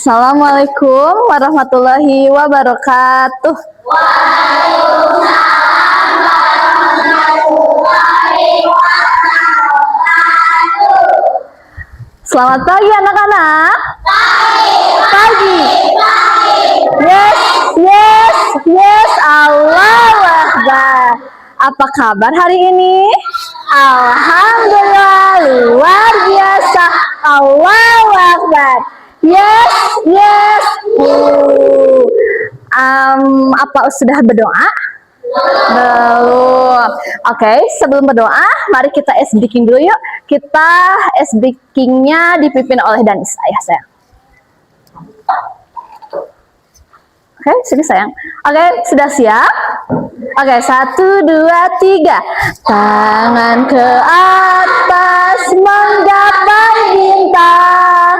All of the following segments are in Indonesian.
Assalamualaikum warahmatullahi wabarakatuh. Selamat pagi anak-anak. Pagi. Yes, yes, yes. Allahu Akbar. Apa kabar hari ini? Alhamdulillah, luar biasa. Allahu Akbar. Yes, yes. Apa sudah berdoa? Belum. Oke, sebelum berdoa, mari kita ice breaking dulu yuk. Kita ice breakingnya dipimpin oleh Danis, ayah saya. Oke, sini sayang. Oke, sudah siap? Oke, 1, 2, 3. Tangan ke atas menggapai bintang.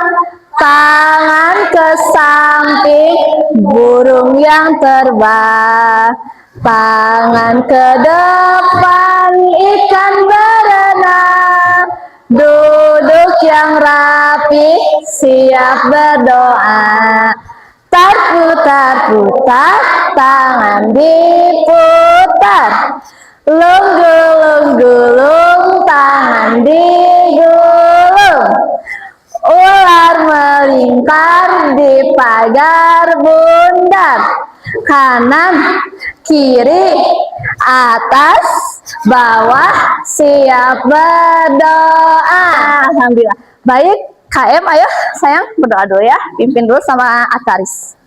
Tangan ke samping, burung yang terbang. Tangan ke depan, ikan berenang. Duduk yang rapi, siap berdoa. Putar-putar, tangan diputar. Gulung-gulung, tangan digulung. Ular melingkar di pagar bundar. Kanan, kiri, atas, bawah, siap berdoa. Alhamdulillah. Baik, KM, ayo sayang berdoa dulu ya. Pimpin dulu sama Ataris.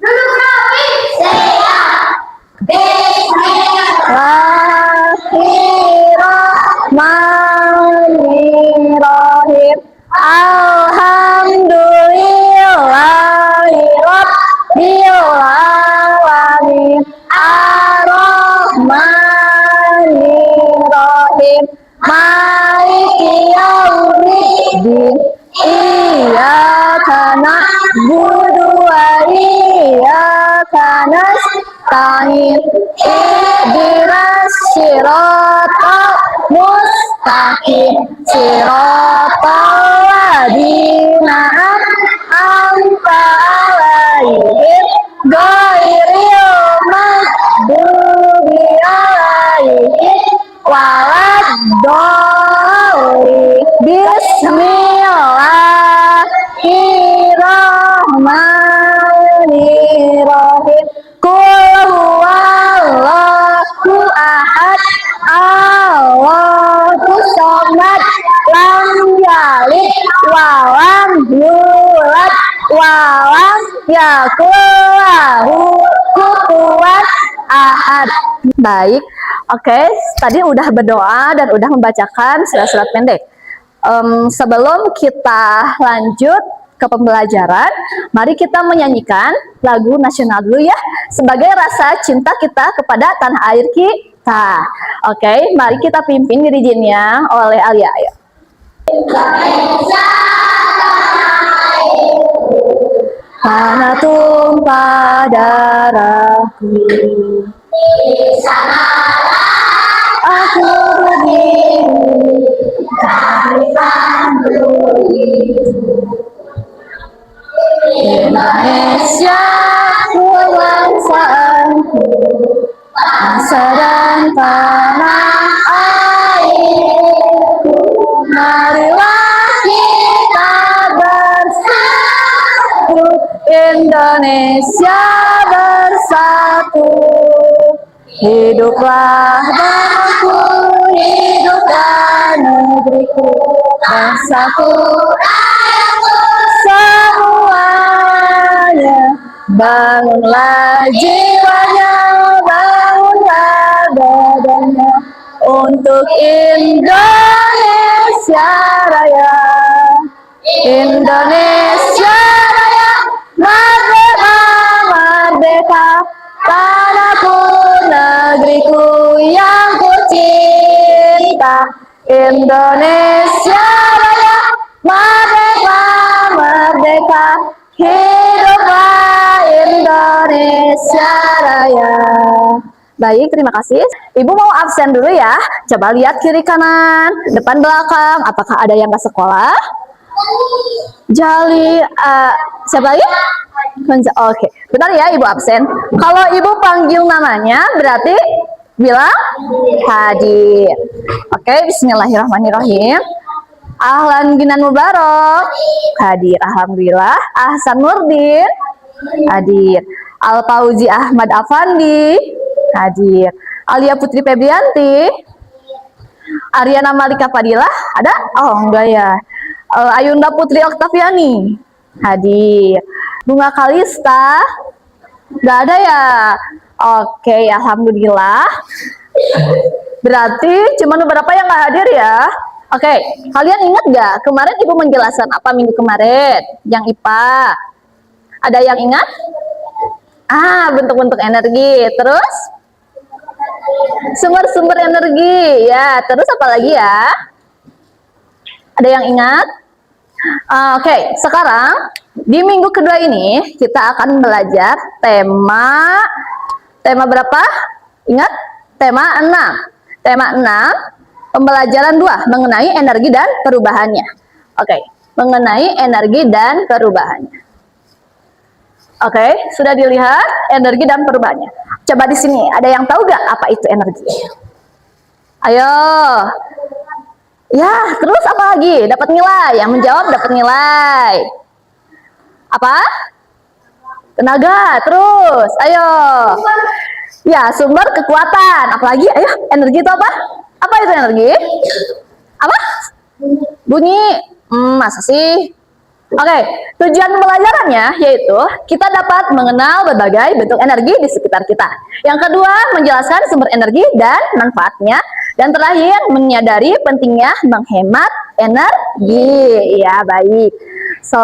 Duduk rapi, siap. Bismillahirrahmanirrahim. Alhamdulillahirabbil alamin. Ar-Rahmanirrahim. Maliki yaumiddin. Iyyaka na'budu wa iyyaka nasta'in. Ihdinas siratal mustaqim. Siratal ladzina an'amta 'alaihim ghairil maghdubi 'alaihim waladdallin. Bismillahirrahmanirrahim. Qul huwallahu ahad, Allahus samad, lam yalid walam yulad walam yakul lahu kufuwan ahad. Baik, oke, tadi udah berdoa dan udah membacakan surat-surat pendek. Sebelum kita lanjut ke pembelajaran, mari kita menyanyikan lagu nasional dulu ya, sebagai rasa cinta kita kepada tanah air kita. Oke, mari kita pimpin dirijennya oleh Alia. Ayo. Tanah tumpah darahku, Di sanalah aku berdiri dari Bandung. Indonesia kebangsaanku, bangsa dan tanah airku. Marilah kita bersatu, Indonesia bersatu. Hiduplah bangku, hiduplah negeriku, bangsaku, semuanya. Bangunlah jiwanya, bangunlah badannya, untuk Indonesia Raya. Indonesia Raya, merdeka, merdeka, tanahku, negeriku yang ku cinta. Indonesia Raya, merdeka, merdeka, hiduplah Indonesia Raya. Baik, terima kasih. Ibu mau absen dulu ya. Coba lihat kiri kanan, depan belakang. Apakah ada yang ke sekolah? Jali, siapa lagi? Oke, bentar ya ibu absen. Kalau ibu panggil namanya berarti bilang hadir. Oke, bismillahirrahmanirrahim. Ahlan Ginan Mubarok hadir, alhamdulillah. Ahsan Nurdin hadir. Al Fauzi Ahmad Afandi hadir. Alia Putri Febrianti, Ariana Malika Fadilah ada? Oh enggak ya. Ayunda Putri Oktaviani hadir. Bunga Kalista nggak ada ya. Oke, alhamdulillah. Berarti cuma beberapa yang nggak hadir ya. Oke, kalian ingat nggak kemarin ibu menjelaskan apa minggu kemarin? Yang IPA. Ada yang ingat? Bentuk-bentuk energi. Terus sumber-sumber energi. Ya, terus apa lagi ya? Ada yang ingat? Oke, sekarang di minggu kedua ini kita akan belajar tema berapa? Ingat? Tema 6. Tema 6, pembelajaran 2 mengenai energi dan perubahannya. Oke, mengenai energi dan perubahannya. Oke, sudah dilihat energi dan perubahannya. Coba di sini, ada yang tahu gak apa itu energi? Ayo. Ya, terus apa lagi? Dapat nilai. Yang menjawab dapat nilai. Apa? Tenaga. Terus, ayo. Ya, sumber kekuatan. Apalagi? Ayo, energi itu apa? Apa itu energi? Apa? Bunyi. Masa sih? Oke, tujuan pembelajarannya yaitu kita dapat mengenal berbagai bentuk energi di sekitar kita. Yang kedua, menjelaskan sumber energi dan manfaatnya. Dan terakhir, menyadari pentingnya menghemat energi. Ya, baik. So,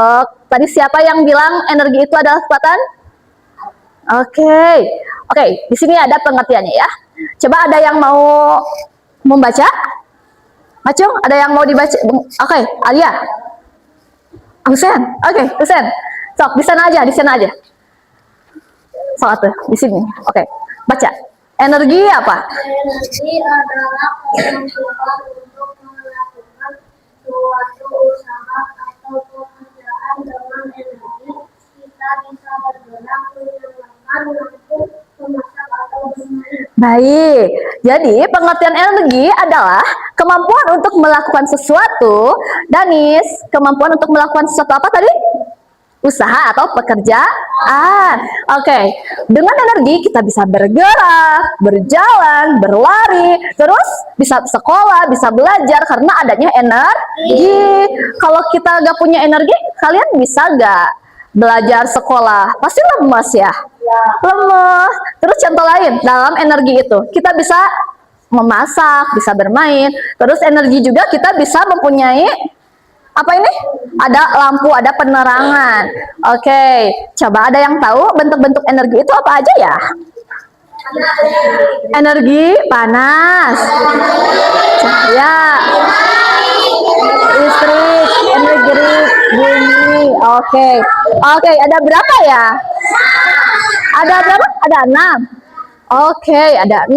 tadi siapa yang bilang energi itu adalah kekuatan? Oke, di sini ada pengertiannya ya. Coba ada yang mau membaca? Acung, ada yang mau dibaca? Oke, Alia. Husen, Husen. Sok, di sana aja. Sok tuh, di sini. Oke, baca. Energi apa? Energi adalah kemampuan untuk melakukan suatu usaha atau pekerjaan dengan energi. Kita bisa bergerak, menyenangkan, mampu memasak atau bermain. Baik, jadi pengertian energi adalah kemampuan untuk melakukan sesuatu. Danis, kemampuan untuk melakukan sesuatu apa tadi? Usaha atau pekerjaan. Oke, dengan energi kita bisa bergerak, berjalan, berlari, terus bisa sekolah, bisa belajar karena adanya energi. Kalau kita gak punya energi, kalian bisa gak belajar sekolah? Pasti lemes ya? Lemes. Terus contoh lain, dalam energi itu kita bisa memasak, bisa bermain. Terus energi juga kita bisa mempunyai apa ini? Ada lampu, ada penerangan. Oke, coba ada yang tahu bentuk-bentuk energi itu apa aja ya? Energi panas, cahaya, listrik, energi bumi. Oke, ada berapa ya? Ada berapa? Ada 6. Oke, ada 6.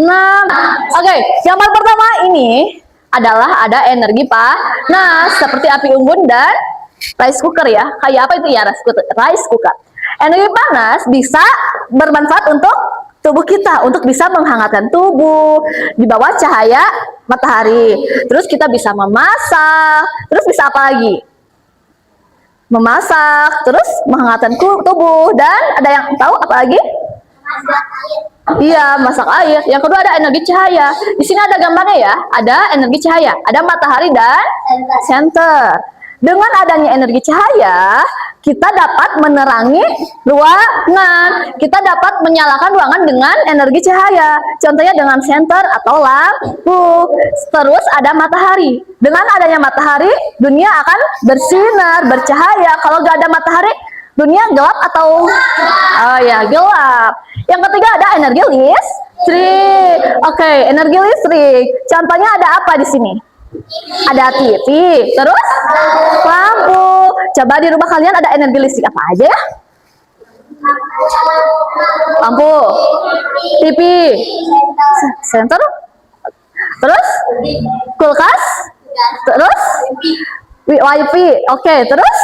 Oke, yang paling pertama ini adalah ada energi panas seperti api unggun dan rice cooker ya. Kayak apa itu ya rice cooker? Energi panas bisa bermanfaat untuk tubuh kita, untuk bisa menghangatkan tubuh di bawah cahaya matahari. Terus kita bisa memasak. Terus bisa apa lagi? Memasak, terus menghangatkan tubuh. Dan ada yang tahu apa lagi? Iya, masak air. Yang kedua ada energi cahaya. Di sini ada gambarnya ya. Ada energi cahaya, ada matahari dan senter. Dengan adanya energi cahaya, kita dapat menerangi ruangan. Kita dapat menyalakan ruangan dengan energi cahaya. Contohnya dengan senter atau lampu. Terus ada matahari. Dengan adanya matahari, dunia akan bersinar, bercahaya. Kalau nggak ada matahari, dunia gelap atau gelap. Yang ketiga ada energi listrik. Oke, energi listrik. Contohnya ada apa di sini? Ada TV, terus lampu. Coba di rumah kalian ada energi listrik apa aja ya? Lampu, TV, senter, terus kulkas, terus WiFi. Oke, terus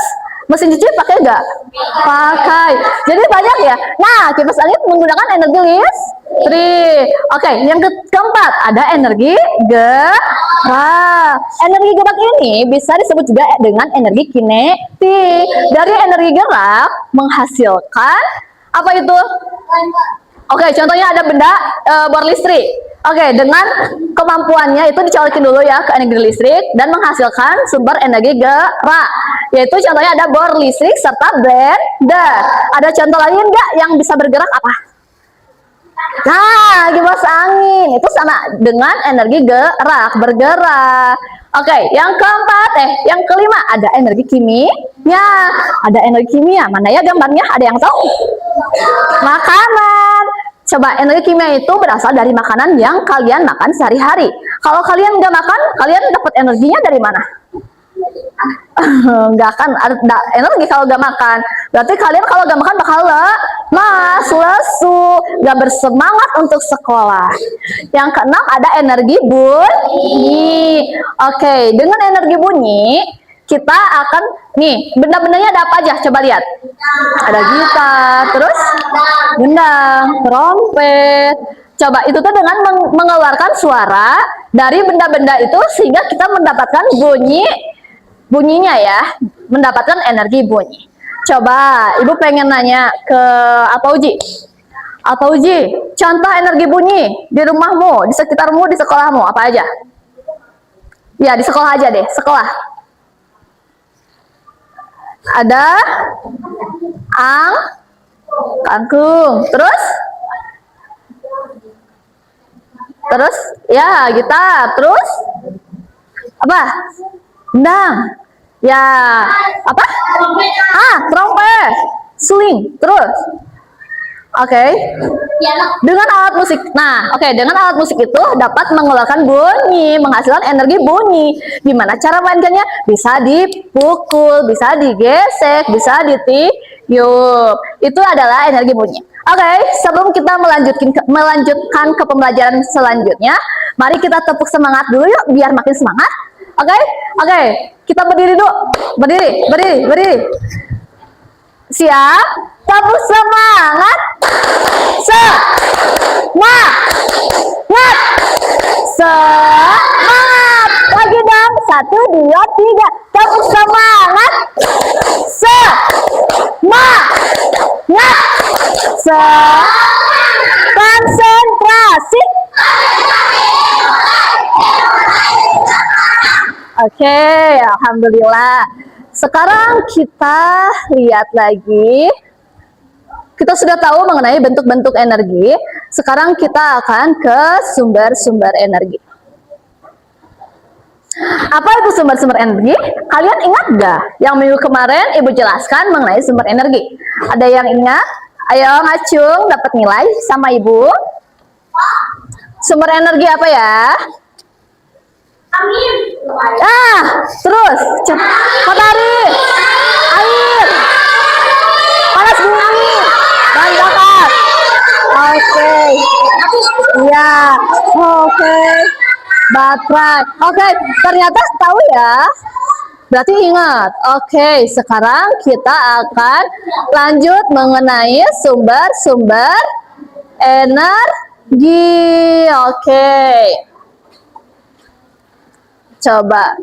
mesin cuci pakai nggak? Pakai. Jadi banyak ya. Nah, kipas angin menggunakan energi listrik. Oke, yang keempat ada energi gerak. Energi gerak ini bisa disebut juga dengan energi kinetik. Dari energi gerak menghasilkan apa itu? Oke, contohnya ada benda bor listrik. Oke, dengan kemampuannya itu dicolokin dulu ya ke energi listrik dan menghasilkan sumber energi gerak. Yaitu contohnya ada bor listrik serta blender. Ada contoh lain nggak yang bisa bergerak apa? Nah, kipas angin itu sama dengan energi gerak, bergerak. Oke, yang keempat, yang kelima ada energi kimia. Ada energi kimia, mana ya gambarnya? Ada yang tahu? Makanan. Coba, energi kimia itu berasal dari makanan yang kalian makan sehari-hari. Kalau kalian nggak makan, kalian dapat energinya dari mana? Nggak akan ada energi kalau nggak makan. Berarti kalian kalau nggak makan bakal lemas, lesu, nggak bersemangat untuk sekolah. Yang keenam ada energi bunyi. Oke, dengan energi bunyi kita akan nih benda-bendanya ada apa aja? Coba lihat. Ada gitar, terus gendang, trompet. Coba itu tuh dengan mengeluarkan suara dari benda-benda itu sehingga kita mendapatkan bunyinya ya, mendapatkan energi bunyi. Coba ibu pengen nanya ke Alpa Uji. Alpa Uji, contoh energi bunyi di rumahmu, di sekitarmu, di sekolahmu apa aja? Ya di sekolah aja deh, sekolah. Ada kangkung, terus ya gitar, terus apa? Gendang, ya apa? Trompet, suling, terus. Oke. Dengan alat musik. Nah, dengan alat musik itu dapat mengeluarkan bunyi, menghasilkan energi bunyi. Gimana cara mainkannya? Bisa dipukul, bisa digesek, bisa ditiup. Itu adalah energi bunyi. Oke, sebelum kita melanjutkan ke pembelajaran selanjutnya, mari kita tepuk semangat dulu yuk biar makin semangat. Oke, kita berdiri dulu. Berdiri. Siap? Tepuk semangat. Semangat. Lagi dong. 1, 2, 3. Tepuk semangat. Konsentrasi. Oke, alhamdulillah. Sekarang kita lihat lagi. Kita sudah tahu mengenai bentuk-bentuk energi. Sekarang kita akan ke sumber-sumber energi. Apa itu sumber-sumber energi? Kalian ingat gak? Yang minggu kemarin Ibu jelaskan mengenai sumber energi. Ada yang ingat? Ayo ngacung, dapat nilai sama Ibu. Sumber energi apa ya? Angin. Terus matahari, air, panas bumi, bahan bakar. Oke. Iya. Oke. Baterai. Oke, ternyata tahu ya. Berarti ingat. Oke, sekarang kita akan lanjut mengenai sumber-sumber energi. Oke. Coba.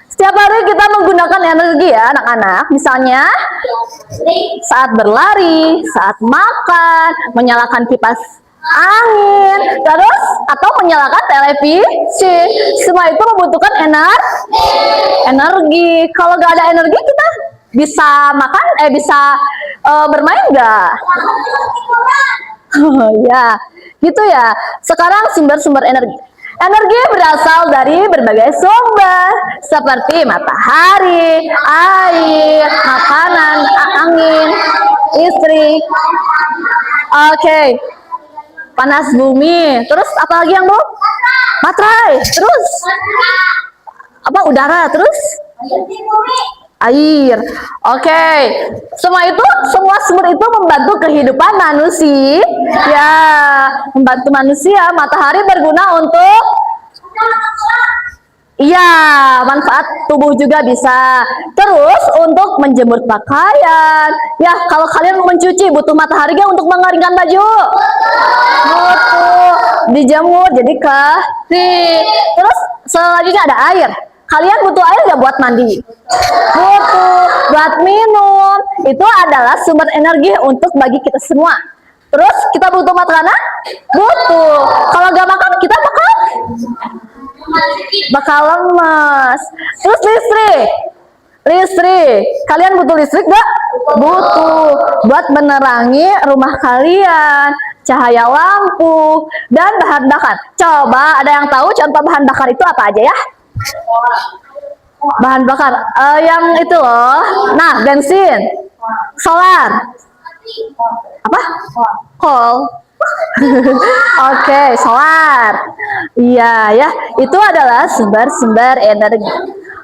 Setiap hari kita menggunakan energi ya anak-anak. Misalnya saat berlari, saat makan, menyalakan kipas angin, terus atau menyalakan televisi. Semua itu membutuhkan energi. Kalau nggak ada energi kita bisa makan, bisa bermain nggak? Ya, gitu ya. Sekarang sumber-sumber energi. Energi berasal dari berbagai sumber seperti matahari, air, makanan, angin, listrik. Oke. Panas bumi. Terus apa lagi yang Bu? Materai. Terus apa? Udara. Terus air. Oke. Semua sumber itu membantu kehidupan manusia. Ya, membantu manusia. Matahari berguna untuk Iya, manfaat tubuh juga bisa. Terus untuk menjemur pakaian. Ya, kalau kalian mau mencuci butuh matahari gak untuk mengeringkan baju? Butuh. Dijemur jadi kering. Terus selanjutnya ada air. Kalian butuh air gak buat mandi? Butuh. Buat minum. Itu adalah sumber energi untuk bagi kita semua. Terus kita butuh makanan? Butuh. Kalau gak makan kita bakal lemas. Terus listrik, kalian butuh listrik gak? Butuh buat menerangi rumah kalian, cahaya lampu dan bahan bakar. Coba ada yang tahu contoh bahan bakar itu apa aja ya? Bahan bakar yang itu loh. Nah, bensin, solar, apa? Kol. Oke, solar. Iya ya, itu adalah sumber-sumber energi.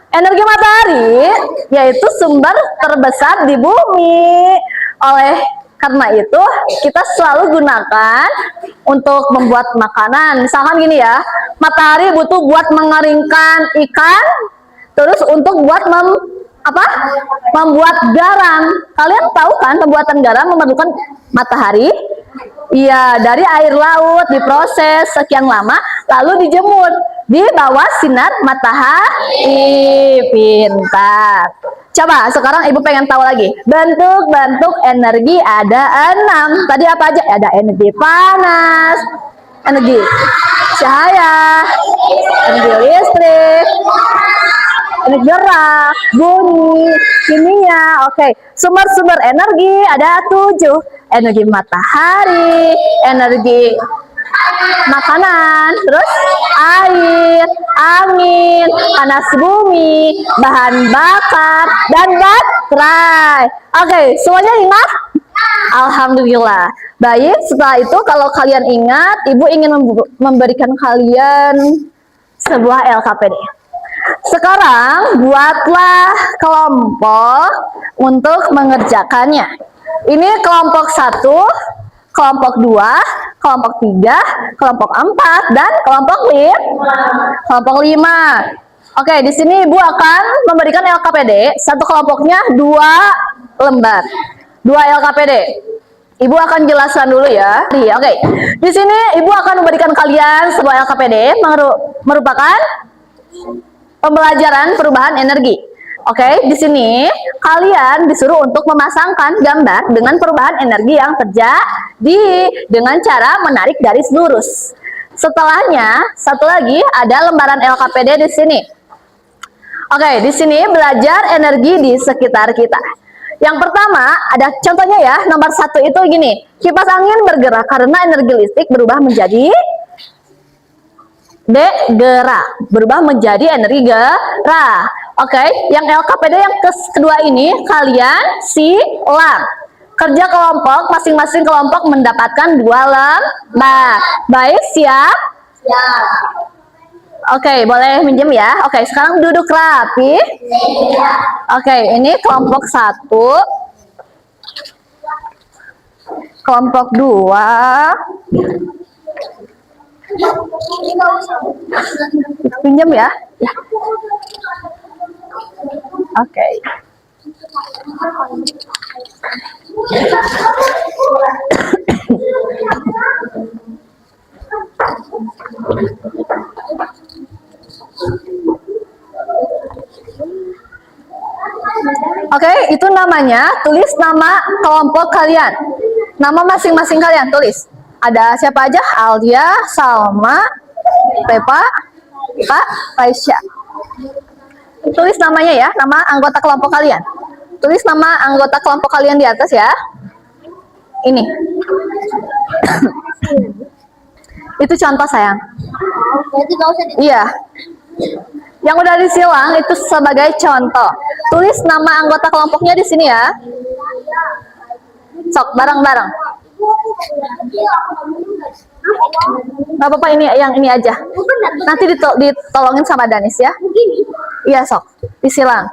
Energi matahari yaitu sumber terbesar di bumi. Oleh karena itu, kita selalu gunakan untuk membuat makanan. Misalkan gini ya, matahari butuh buat mengeringkan ikan, terus untuk buat membuat garam. Kalian tahu kan pembuatan garam memerlukan matahari? Iya, dari air laut diproses sekian lama, lalu dijemur di bawah sinar matahari. Pintar. Coba sekarang ibu pengen tahu lagi. Bentuk-bentuk energi ada 6. Tadi apa aja? Ada energi panas, energi cahaya, energi listrik, energi gerak, bunyi, kimia. Oke, sumber-sumber energi ada 7. Energi matahari, energi makanan, terus air, angin, panas bumi, bahan bakar, dan baterai. Oke, semuanya ingat? Alhamdulillah. Baik, setelah itu kalau kalian ingat, ibu ingin memberikan kalian sebuah LKPD. Sekarang buatlah kelompok untuk mengerjakannya. Ini kelompok 1, kelompok 2, kelompok 3, kelompok 4, dan kelompok 5. Oke, di sini ibu akan memberikan LKPD. Satu kelompoknya 2 lembar. 2 LKPD. Ibu akan jelaskan dulu ya. Oke, di sini ibu akan memberikan kalian sebuah LKPD merupakan pembelajaran perubahan energi. Oke, di sini kalian disuruh untuk memasangkan gambar dengan perubahan energi yang terjadi dengan cara menarik garis lurus. Setelahnya, satu lagi ada lembaran LKPD di sini. Oke, di sini belajar energi di sekitar kita. Yang pertama, ada contohnya ya, nomor 1 itu gini. Kipas angin bergerak karena energi listrik berubah menjadi gerak, berubah menjadi energi gerak. Oke, yang LKPD yang kedua ini kalian silang. Kerja kelompok, masing-masing kelompok mendapatkan 2 lembar. Baik, siap? Siap. Oke, boleh minjem ya. Oke, sekarang duduk rapi. Oke, ini kelompok 1. Kelompok 2. Pinjam ya. Oke. Oke, itu namanya. Tulis nama kelompok kalian. Nama masing-masing kalian tulis. Ada siapa aja? Alia, Salma, Pepa, Kak, Raisya. Tulis namanya ya, nama anggota kelompok kalian. Tulis nama anggota kelompok kalian di atas ya. Ini. Itu contoh sayang. Iya. Yang udah disilang itu sebagai contoh. Tulis nama anggota kelompoknya di sini ya. Sok bareng-bareng. Gak apa-apa, ini yang ini aja. Nanti ditolongin sama Danis ya. Iya sok, disilang.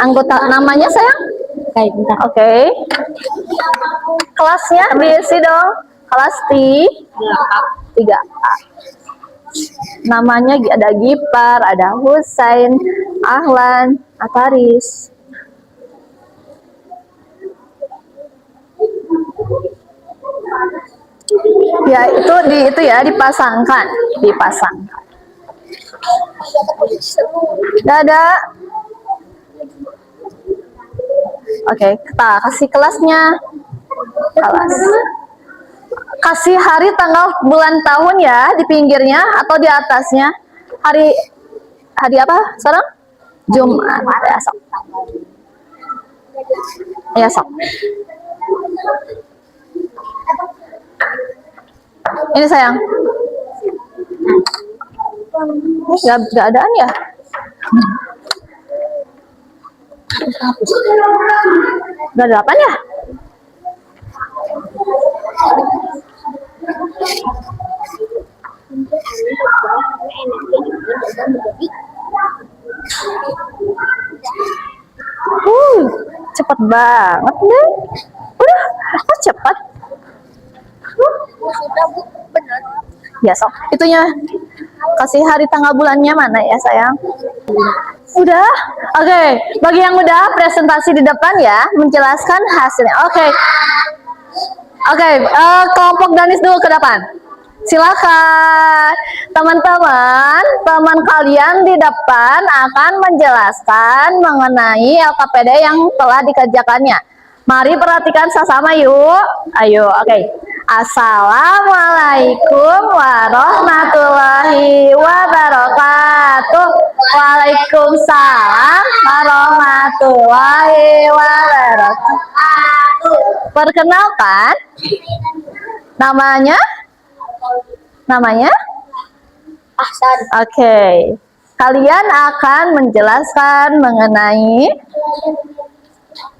Anggota namanya sayang? Oke. Kelasnya diisi dong. Kelas 3A. Namanya ada Gipar, ada Husain, Ahlan, Ataris. Ya, itu ya dipasangkan. Dadah. Oke, kita kasih kelasnya. Kasih hari, tanggal, bulan, tahun ya di pinggirnya atau di atasnya. Hari apa sekarang? Jumat. Ya, sok. Ya, sok. Ini sayang. Gak adaan ya? Gak ada apa ya? Cepet banget deh. Udah, kok cepet? Benar. Ya sok, itunya kasih hari tanggal bulannya mana ya sayang? Udah, oke. Bagi yang udah presentasi di depan ya, menjelaskan hasilnya. Oke, kelompok Danis dulu ke depan. Silakan, teman-teman, teman kalian di depan akan menjelaskan mengenai LKPD yang telah dikerjakannya. Mari perhatikan sama-sama yuk. Ayo, oke. Assalamualaikum warahmatullahi wabarakatuh. Waalaikumsalam warahmatullahi wabarakatuh. Perkenalkan, namanya Ahsan. Oke. Kalian akan menjelaskan mengenai.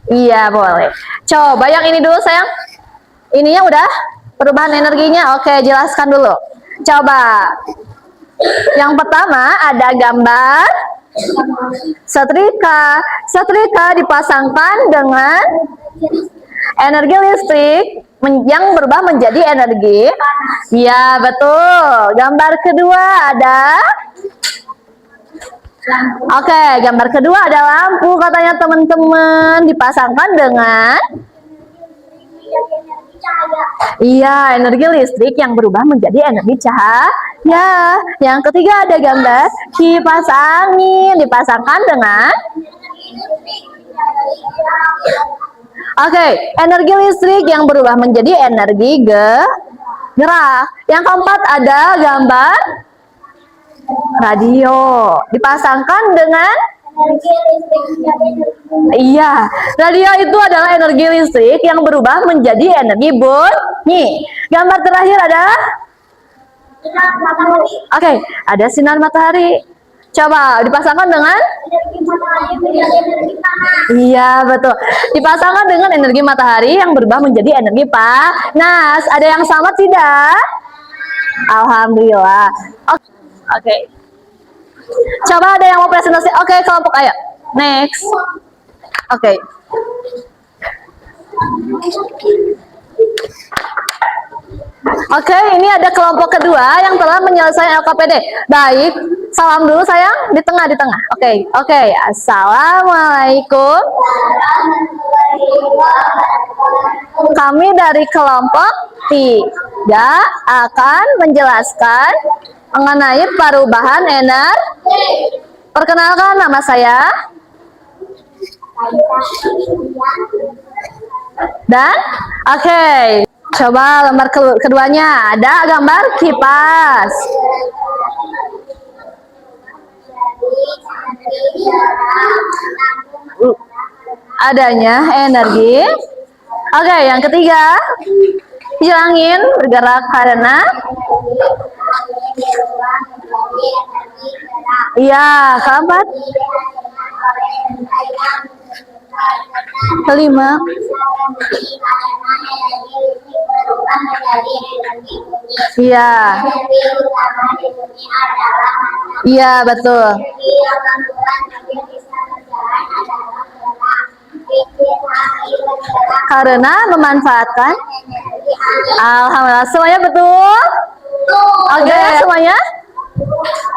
Iya, boleh. Coba yang ini dulu sayang. Ininya udah perubahan energinya. Oke, jelaskan dulu. Coba. Yang pertama ada gambar setrika. Setrika dipasangkan dengan energi listrik yang berubah menjadi energi. Ya, betul. Gambar kedua ada. Oke, gambar kedua ada lampu katanya teman-teman, dipasangkan dengan. Iya, energi listrik yang berubah menjadi energi cahaya. Yang ketiga ada gambar kipas angin, dipasangkan dengan. Oke, energi listrik yang berubah menjadi energi gerak. Yang keempat ada gambar radio, dipasangkan dengan. Iya, radio itu adalah energi listrik yang berubah menjadi energi bunyi. Gambar terakhir ada. Oke, ada sinar matahari. Coba dipasangkan dengan. Iya, betul. Dipasangkan dengan energi matahari yang berubah menjadi energi panas. Ada yang sama tidak? Alhamdulillah. Oke. Coba ada yang mau presentasi. Oke, kelompok ayo. Next. Oke. Oke, ini ada kelompok kedua yang telah menyelesaikan LKPD. Baik, salam dulu sayang, di tengah. Oke. Assalamualaikum. Kami dari kelompok 3 akan menjelaskan mengenai perubahan energi. Perkenalkan, nama saya. Dan oke. Coba lembar keduanya ada gambar kipas. Adanya energi. Oke, yang ketiga, angin bergerak karena. Iya, keempat. Kelima. Iya. Iya, betul. Karena memanfaatkan. Alhamdulillah. Semuanya betul? Oke, semuanya?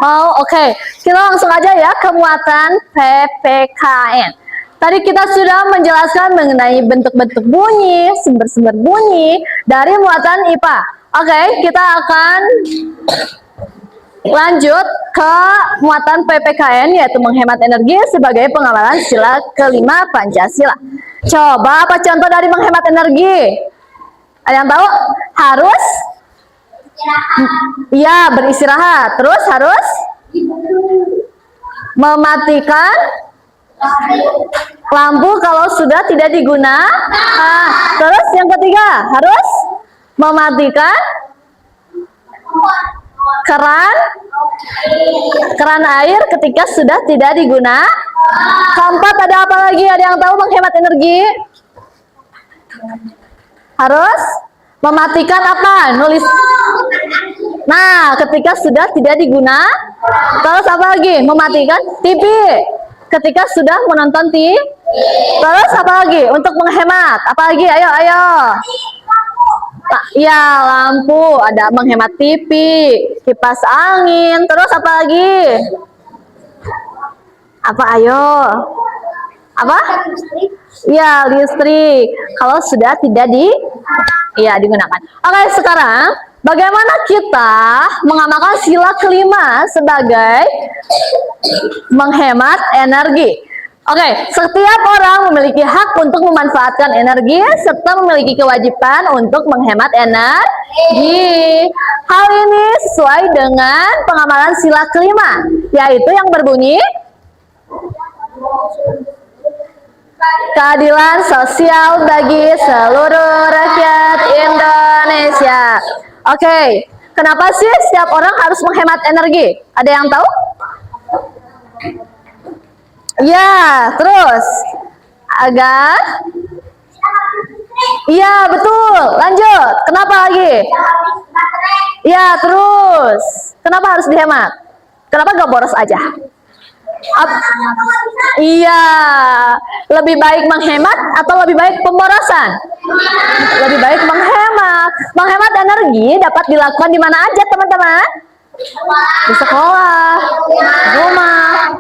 Mau? Oke. Kita langsung aja ya ke muatan PPKN. Tadi kita sudah menjelaskan mengenai bentuk-bentuk bunyi, sumber-sumber bunyi dari muatan IPA. Oke, kita akan lanjut ke muatan PPKN, yaitu menghemat energi sebagai pengamalan sila kelima Pancasila. Coba apa contoh dari menghemat energi? Ada yang tahu? Harus? Iya, beristirahat. Terus harus? Mematikan lampu kalau sudah tidak digunakan. Terus yang ketiga, harus mematikan keran air ketika sudah tidak digunakan. Keempat, ada apa lagi? Ada yang tahu menghemat energi? Harus mematikan apa? Nulis. Nah, ketika sudah tidak digunakan. Terus apa lagi? Mematikan TV ketika sudah menonton TV. Terus apa lagi? Untuk menghemat. Apa lagi? Ayo, ayo. Ya, lampu. Ada menghemat TV, kipas angin. Terus apa lagi? Apa? Ayo. Apa? Ya, listrik. Kalau sudah tidak digunakan. Oke, sekarang bagaimana kita mengamalkan sila kelima sebagai menghemat energi? Oke, setiap orang memiliki hak untuk memanfaatkan energi serta memiliki kewajiban untuk menghemat energi. Hal ini sesuai dengan pengamalan sila kelima, yaitu yang berbunyi keadilan sosial bagi seluruh rakyat Indonesia. Oke, kenapa sih setiap orang harus menghemat energi? Ada yang tahu? Ya, terus agar iya, betul. Lanjut. Kenapa lagi? Ya, terus kenapa harus dihemat? Kenapa gak boros aja? Iya, lebih baik menghemat atau lebih baik pemborosan? Lebih baik menghemat. Menghemat energi dapat dilakukan di mana aja, teman-teman? Di sekolah, di rumah,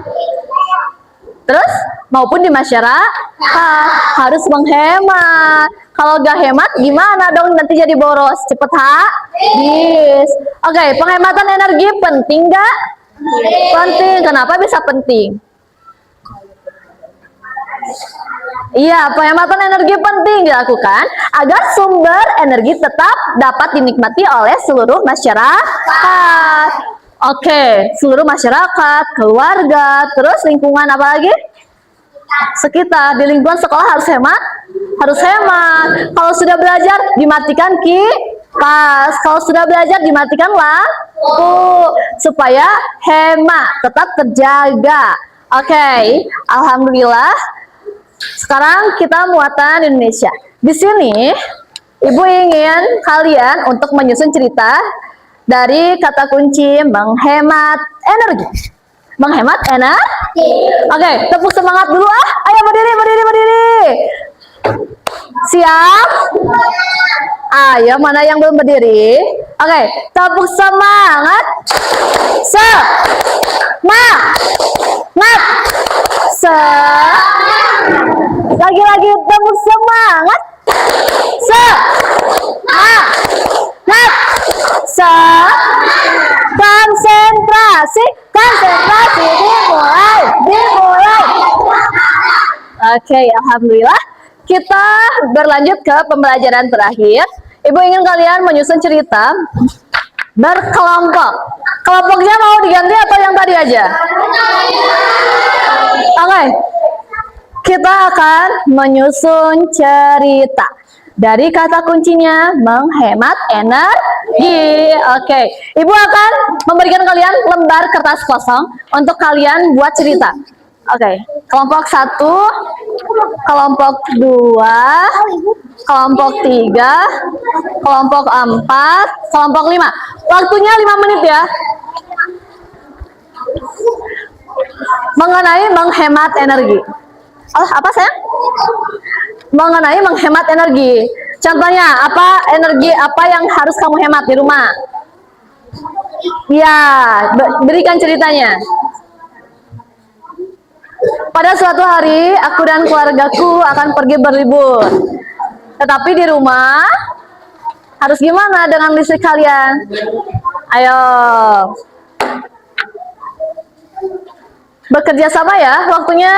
terus maupun di masyarakat. Harus menghemat. Kalau gak hemat gimana dong, nanti jadi boros, cepet habis. Oke, penghematan energi penting gak? Penting. Kenapa bisa penting? Iya, penghematan energi penting dilakukan agar sumber energi tetap dapat dinikmati oleh seluruh masyarakat. Oke, seluruh masyarakat, keluarga, terus lingkungan apa lagi? Sekitar. Di lingkungan sekolah harus hemat? Harus hemat. Kalau sudah belajar dimatikan kipas. Kalau sudah belajar dimatikan lampu supaya hemat tetap terjaga. Oke, alhamdulillah. Sekarang kita muatan Indonesia. Di sini Ibu ingin kalian untuk menyusun cerita dari kata kunci menghemat energi. Menghemat energi. Oke, tepuk semangat dulu ah. Ayo berdiri, berdiri, berdiri. Siap? Ayo, mana yang belum berdiri? Oke, tepuk semangat. Lagi-lagi tepuk semangat. Konsentrasi dimulai. Oke, alhamdulillah. Kita berlanjut ke pembelajaran terakhir. Ibu ingin kalian menyusun cerita berkelompok. Kelompoknya mau diganti atau yang tadi aja? Oke. Kita akan menyusun cerita dari kata kuncinya menghemat energi. Oke, Ibu akan memberikan kalian lembar kertas kosong untuk kalian buat cerita. Oke, kelompok 1, kelompok 2, kelompok 3, kelompok 4, kelompok 5. Waktunya 5 menit ya. Mengenai menghemat energi. Oh, apa sayang? Mengenai menghemat energi. Contohnya, energi apa yang harus kamu hemat di rumah? Ya, berikan ceritanya. Pada suatu hari, aku dan keluargaku akan pergi berlibur. Tetapi di rumah, harus gimana dengan listrik kalian? Ayo. Bekerja sama ya, waktunya.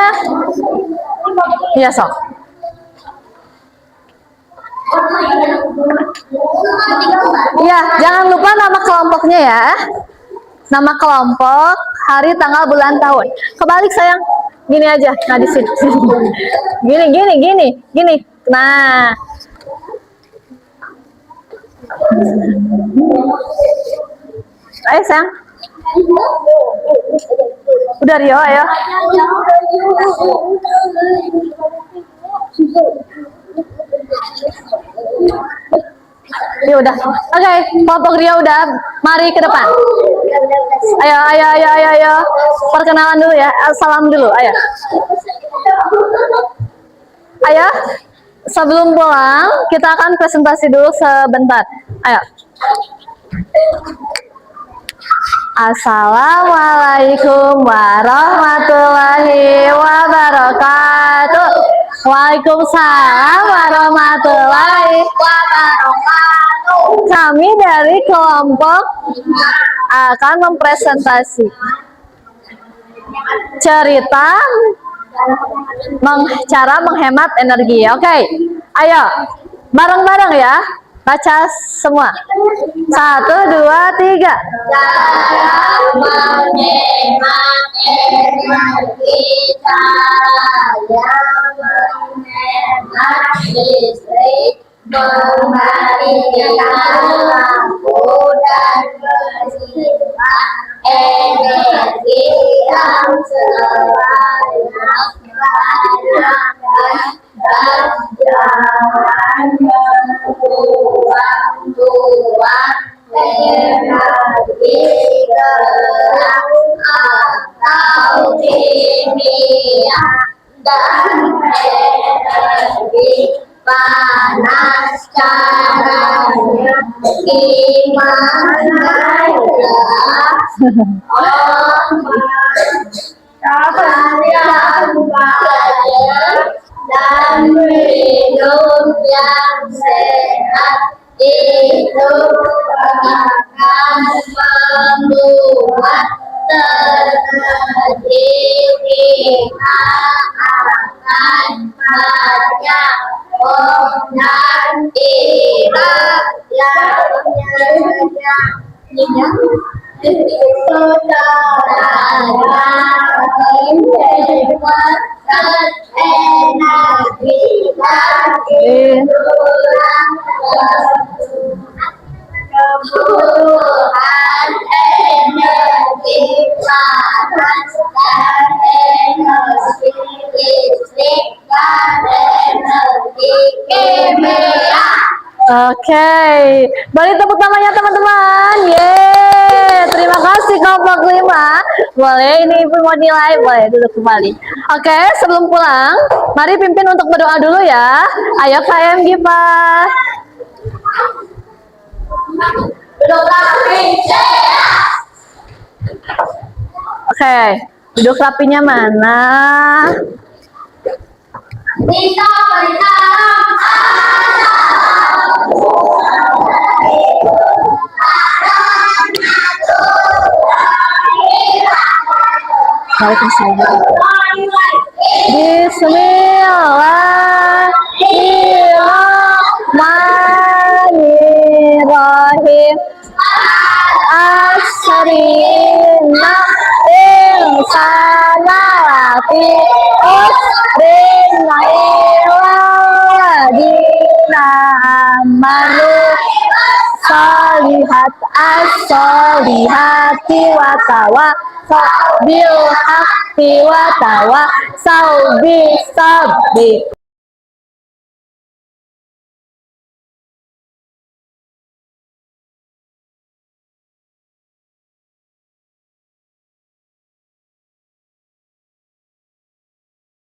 Iya, sok. Ya, jangan lupa nama kelompoknya ya. Nama kelompok, hari, tanggal, bulan, tahun. Kebalik sayang. Gini aja. Nah, di sini. Gini. Nah. Ayo sayang. Udah Rio, ayo. Ya udah. Oke, kelompok Rio udah. Mari ke depan. Ayo. Perkenalan dulu ya. Salam dulu, ayo. Ayo. Sebelum pulang, kita akan presentasi dulu sebentar. Ayo. Assalamualaikum warahmatullahi wabarakatuh. Waalaikumsalam warahmatullahi wabarakatuh. Kami dari kelompok akan mempresentasi cerita cara menghemat energi. Oke, ayo bareng-bareng ya. Baca semua. 1, 2, 3. Cara menghemat energi, cara menghemat listrik, mematikan lampu dan menyimpan energi yang sebanyak-banyaknya dan jangan membuang-buang energi gelap atau kimia dan energi panas. Caranya gimana ya? Dan minum yang sehat itu akan membuat energi kita akan banyak. Dan tidak yang kebutuhan energi panas dan energi listrik dan energi kimia. Oke, beri tepuk tangannya teman-teman. Yeay, terima kasih kelompok 5. Boleh, ini Ibu mau nilai, boleh duduk kembali. Oke, sebelum pulang, mari pimpin untuk berdoa dulu ya. Ayo KM Gipa. Oke, duduk rapinya mana? Bisa bersalam. Waalaikumsalam. Bismillahirrahmanirrahim. Asrina insana lafi usrina iladina amanu solihat as-solihati wa tawa bil haqqi wa tawa saubi sabbi.